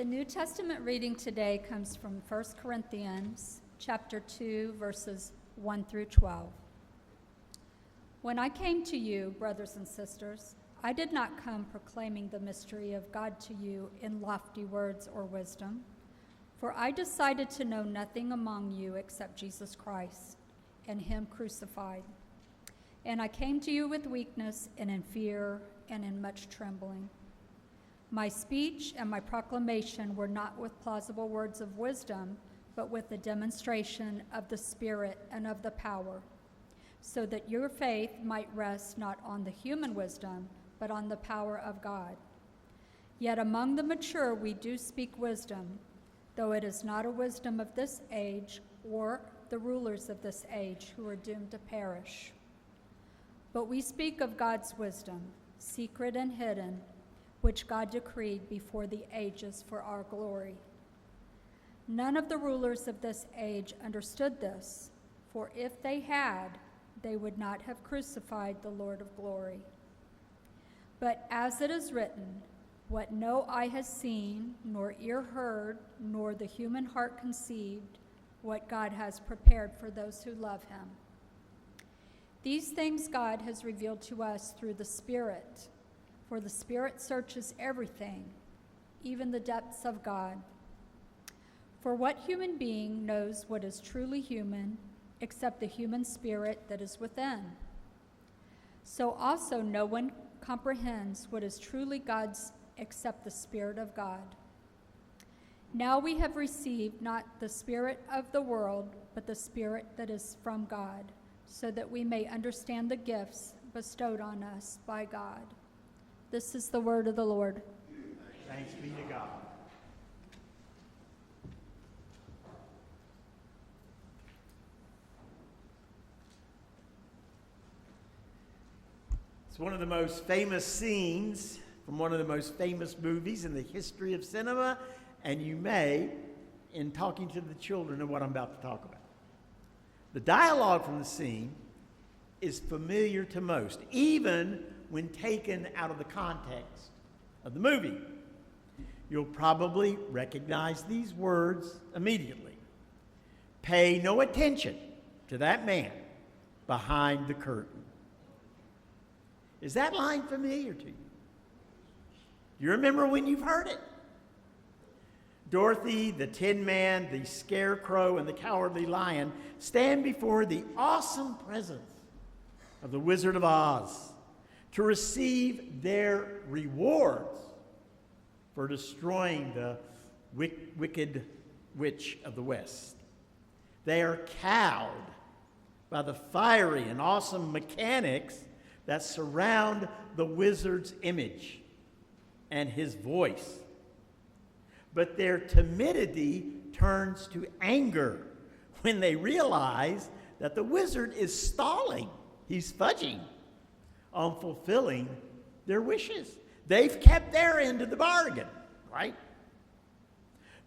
The New Testament reading today comes from 1 Corinthians chapter 2, verses 1 through 12. When I came to you, brothers and sisters, I did not come proclaiming the mystery of God to you in lofty words or wisdom, for I decided to know nothing among you except Jesus Christ and him crucified. And I came to you with weakness and in fear and in much trembling. My speech and my proclamation were not with plausible words of wisdom, but with the demonstration of the Spirit and of the power, so that your faith might rest not on the human wisdom, but on the power of God. Yet among the mature we do speak wisdom, though it is not a wisdom of this age or the rulers of this age who are doomed to perish. But we speak of God's wisdom, secret and hidden, which God decreed before the ages for our glory. None of the rulers of this age understood this, for if they had, they would not have crucified the Lord of glory. But as it is written, what no eye has seen, nor ear heard, nor the human heart conceived, what God has prepared for those who love him. These things God has revealed to us through the Spirit. For the Spirit searches everything, even the depths of God. For what human being knows what is truly human, except the human spirit that is within? So also no one comprehends what is truly God's except the Spirit of God. Now we have received not the spirit of the world, but the Spirit that is from God, so that we may understand the gifts bestowed on us by God. This is the word of the Lord. Thanks be to God. It's one of the most famous scenes from one of the most famous movies in the history of cinema, and you may, in talking to the children, know what I'm about to talk about. The dialogue from the scene is familiar to most, even when taken out of the context of the movie. You'll probably recognize these words immediately. Pay no attention to that man behind the curtain. Is that line familiar to you? You remember when you've heard it? Dorothy, the Tin Man, the Scarecrow, and the Cowardly Lion stand before the awesome presence of the Wizard of Oz to receive their rewards for destroying the wicked witch of the West. They are cowed by the fiery and awesome mechanics that surround the wizard's image and his voice. But their timidity turns to anger when they realize that the wizard is stalling. He's fudging on fulfilling their wishes. They've kept their end of the bargain, right?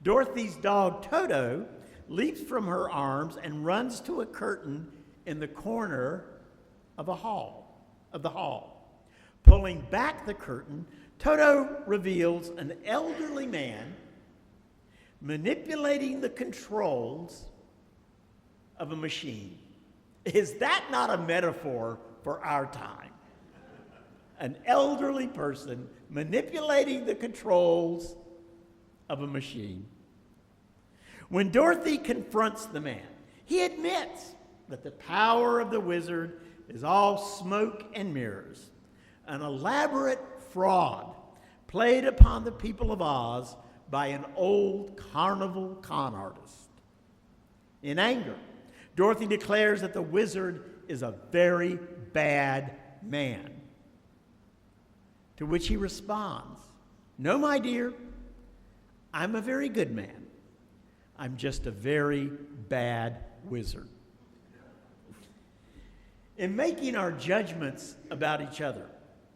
Dorothy's dog Toto leaps from her arms and runs to a curtain in the corner of the hall. Pulling back the curtain, Toto reveals an elderly man manipulating the controls of a machine. Is that not a metaphor for our time? An elderly person manipulating the controls of a machine. When Dorothy confronts the man, he admits that the power of the wizard is all smoke and mirrors, an elaborate fraud played upon the people of Oz by an old carnival con artist. In anger, Dorothy declares that the wizard is a very bad man. To which he responds, "No, my dear, I'm a very good man. I'm just a very bad wizard." In making our judgments about each other,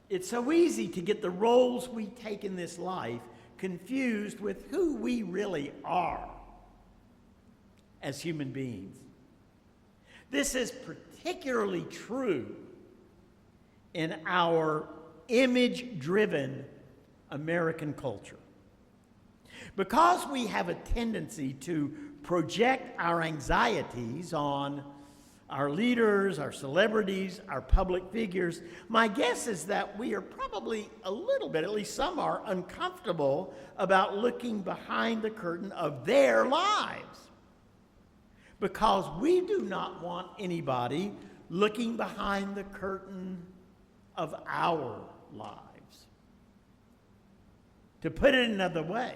it's so easy to get the roles we take in this life confused with who we really are as human beings. This is particularly true in our image-driven American culture. Because we have a tendency to project our anxieties on our leaders, our celebrities, our public figures, my guess is that we are probably a little bit, at least some are, uncomfortable about looking behind the curtain of their lives. Because we do not want anybody looking behind the curtain of our lives. To put it another way,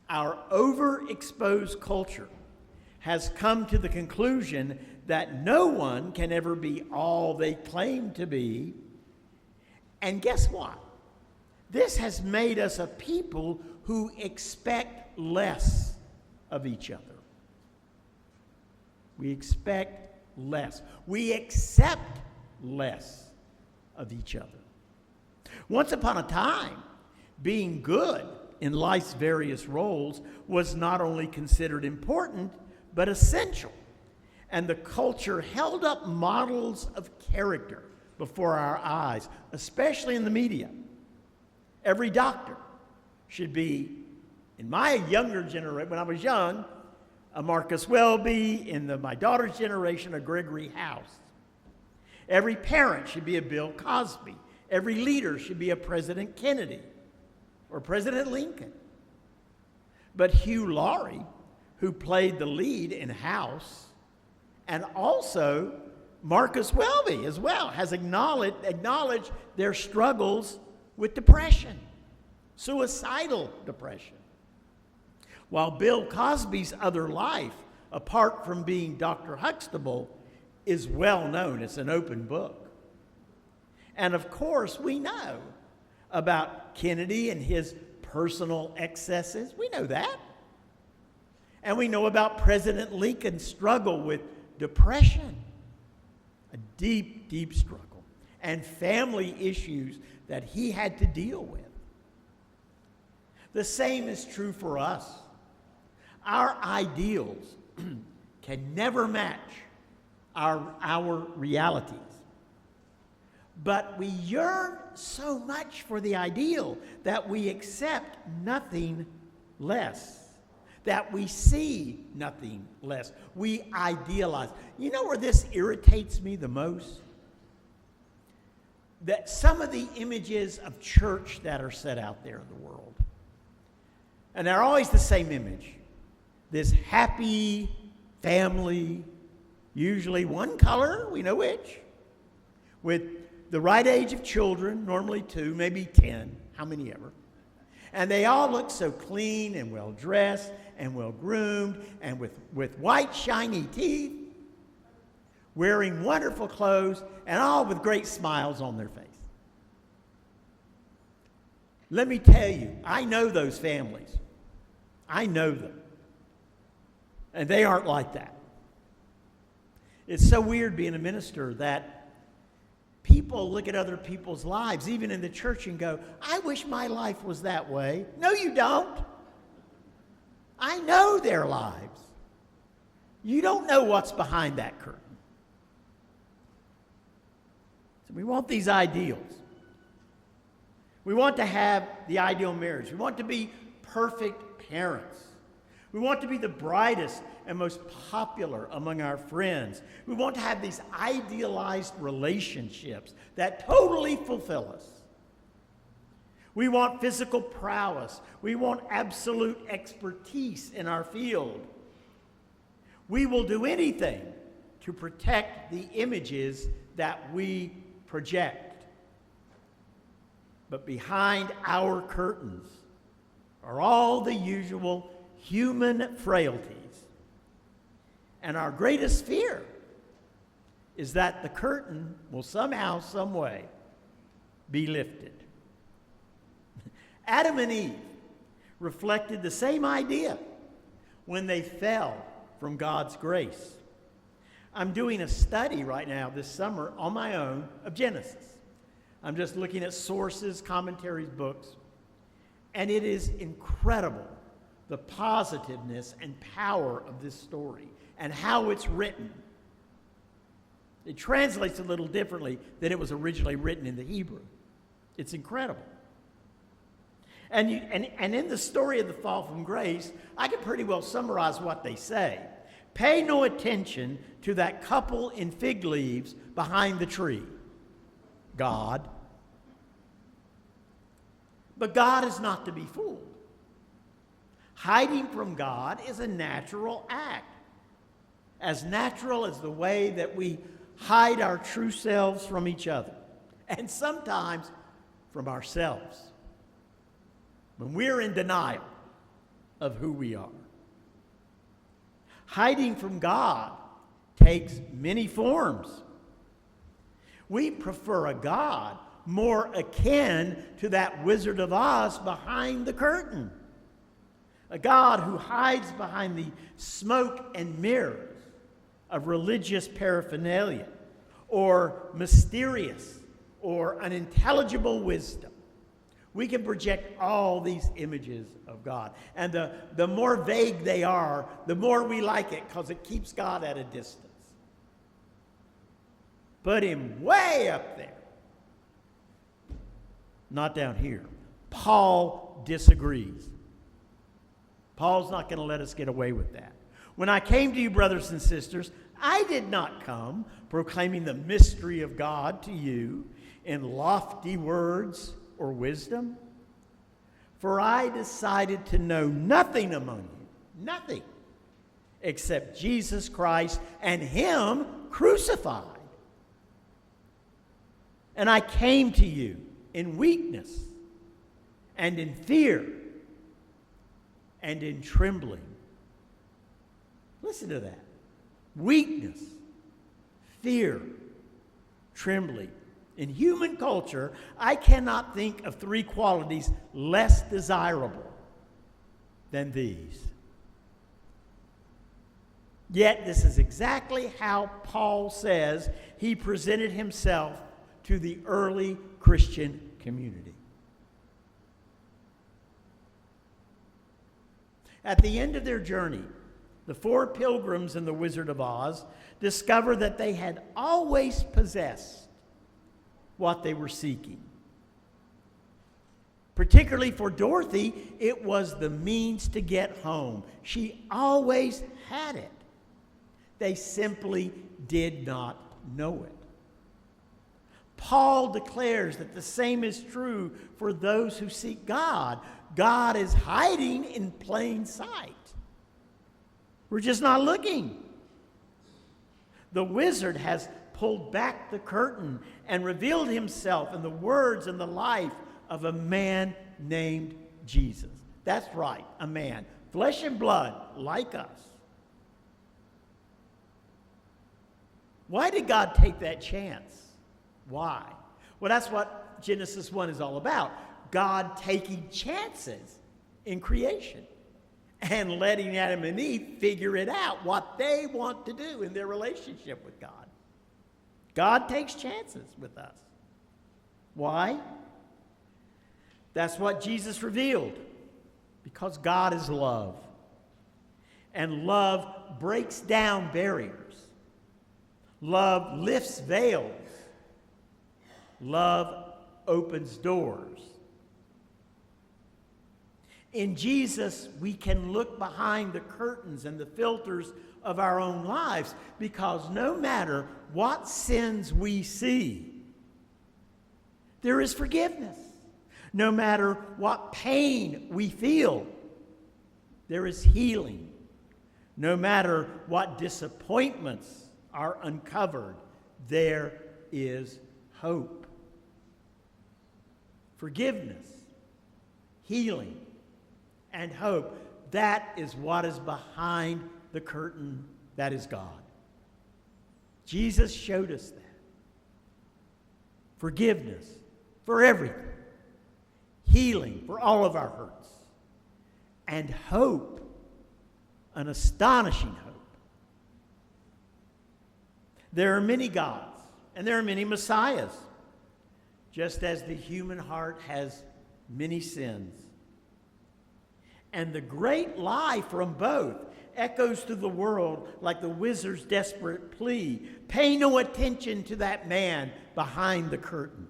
our overexposed culture has come to the conclusion that no one can ever be all they claim to be. And guess what? This has made us a people who expect less of each other. We expect less. We accept less of each other. Once upon a time, being good in life's various roles was not only considered important, but essential. And the culture held up models of character before our eyes, especially in the media. Every doctor should be, in my younger generation, when I was young, a Marcus Welby, in my daughter's generation, a Gregory House. Every parent should be a Bill Cosby. Every leader should be a President Kennedy or President Lincoln. But Hugh Laurie, who played the lead in House, and also Marcus Welby as well, has acknowledged their struggles with depression, suicidal depression. While Bill Cosby's other life, apart from being Dr. Huxtable, is well known. It's an open book. And of course, we know about Kennedy and his personal excesses. We know that. And we know about President Lincoln's struggle with depression, a deep, deep struggle, and family issues that he had to deal with. The same is true for us. Our ideals can never match our realities. But we yearn so much for the ideal that we accept nothing less, that we see nothing less. We idealize. You know where this irritates me the most? That some of the images of church that are set out there in the world, and they're always the same image. This happy family, usually one color, we know which, with the right age of children, normally 2, maybe 10, how many ever. And they all look so clean and well-dressed and well-groomed and with white, shiny teeth, wearing wonderful clothes, and all with great smiles on their face. Let me tell you, I know those families. I know them. And they aren't like that. It's so weird being a minister that people look at other people's lives, even in the church, and go, I wish my life was that way. No, you don't. I know their lives. You don't know what's behind that curtain. So we want these ideals. We want to have the ideal marriage. We want to be perfect parents. We want to be the brightest and most popular among our friends. We want to have these idealized relationships that totally fulfill us. We want physical prowess. We want absolute expertise in our field. We will do anything to protect the images that we project. But behind our curtains are all the usual human frailties. And our greatest fear is that the curtain will somehow, some way, be lifted. Adam and Eve reflected the same idea when they fell from God's grace. I'm doing a study right now this summer on my own of Genesis. I'm just looking at sources, commentaries, books, and it is incredible the positiveness and power of this story and how it's written. It translates a little differently than it was originally written in the Hebrew. It's incredible. And in the story of the fall from grace, I can pretty well summarize what they say. Pay no attention to that couple in fig leaves behind the tree. God. But God is not to be fooled. Hiding from God is a natural act. As natural as the way that we hide our true selves from each other. And sometimes from ourselves. When we're in denial of who we are. Hiding from God takes many forms. We prefer a God more akin to that Wizard of Oz behind the curtain. A God who hides behind the smoke and mirrors of religious paraphernalia, or mysterious or unintelligible wisdom. We can project all these images of God. And the more vague they are, the more we like it because it keeps God at a distance. Put him way up there. Not down here. Paul disagrees. Paul's not going to let us get away with that. When I came to you, brothers and sisters, I did not come proclaiming the mystery of God to you in lofty words or wisdom. For I decided to know nothing among you, nothing, except Jesus Christ and him crucified. And I came to you in weakness and in fear and in trembling. Listen to that. Weakness, fear, trembling. In human culture, I cannot think of three qualities less desirable than these. Yet this is exactly how Paul says he presented himself to the early Christian community. At the end of their journey, the four pilgrims in the Wizard of Oz discovered that they had always possessed what they were seeking. Particularly for Dorothy, it was the means to get home. She always had it. They simply did not know it. Paul declares that the same is true for those who seek God. God is hiding in plain sight. We're just not looking. The wizard has pulled back the curtain and revealed himself in the words and the life of a man named Jesus. That's right, a man. Flesh and blood, like us. Why did God take that chance? Why? Well, that's what Genesis 1 is all about. God taking chances in creation and letting Adam and Eve figure it out, what they want to do in their relationship with God. God takes chances with us. Why? That's what Jesus revealed. Because God is love. And love breaks down barriers. Love lifts veils. Love opens doors. In Jesus, we can look behind the curtains and the filters of our own lives, because no matter what sins we see, there is forgiveness. No matter what pain we feel, there is healing. No matter what disappointments are uncovered, there is hope. Forgiveness, healing, and hope. That is what is behind the curtain that is God. Jesus showed us that. Forgiveness for everything. Healing for all of our hurts. And hope, an astonishing hope. There are many gods and there are many messiahs, just as the human heart has many sins. And the great lie from both echoes through the world like the wizard's desperate plea. Pay no attention to that man behind the curtain.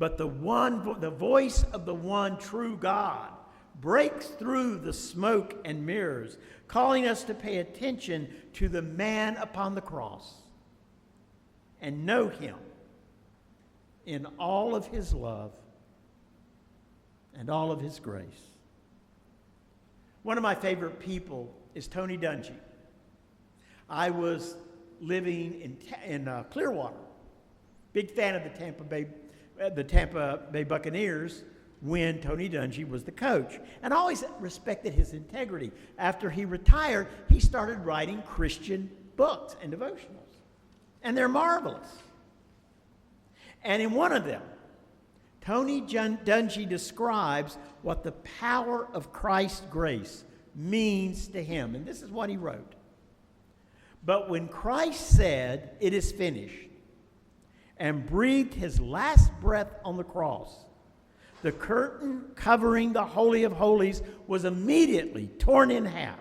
But the voice of the one true God breaks through the smoke and mirrors, calling us to pay attention to the man upon the cross and know him in all of his love and all of his grace. One of my favorite people is Tony Dungy. I was living in Clearwater. Big fan of the Tampa Bay Buccaneers when Tony Dungy was the coach. And I always respected his integrity. After he retired, he started writing Christian books and devotionals. And they're marvelous. And in one of them, Tony Dungy describes what the power of Christ's grace means to him. And this is what he wrote. But when Christ said, "It is finished," and breathed his last breath on the cross, the curtain covering the Holy of Holies was immediately torn in half,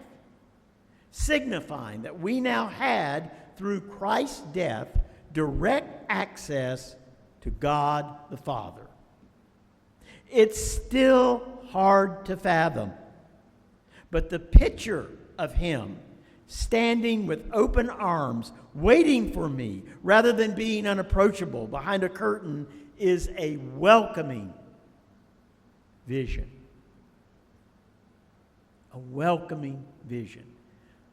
signifying that we now had, through Christ's death, direct access to God the Father. It's still hard to fathom, but the picture of him standing with open arms, waiting for me, rather than being unapproachable behind a curtain, is a welcoming vision. A welcoming vision.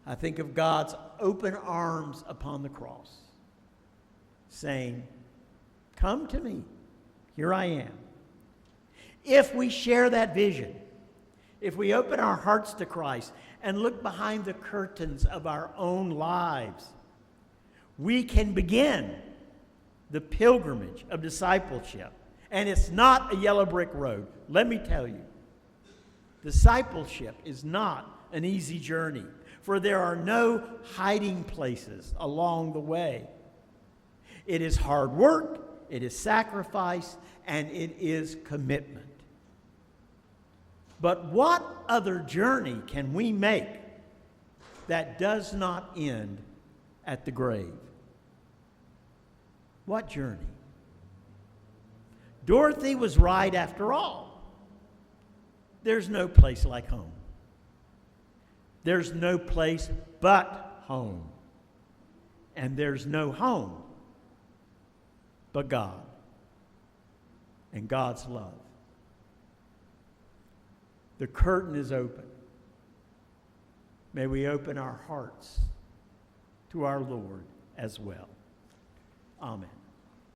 I think of God's open arms upon the cross, saying, "Come to me, here I am." If we share that vision, if we open our hearts to Christ and look behind the curtains of our own lives, we can begin the pilgrimage of discipleship. And it's not a yellow brick road. Let me tell you, discipleship is not an easy journey, for there are no hiding places along the way. It is hard work, it is sacrifice, and it is commitment. But what other journey can we make that does not end at the grave? What journey? Dorothy was right after all. There's no place like home. There's no place but home. And there's no home but God and God's love. The curtain is open. May we open our hearts to our Lord as well. Amen.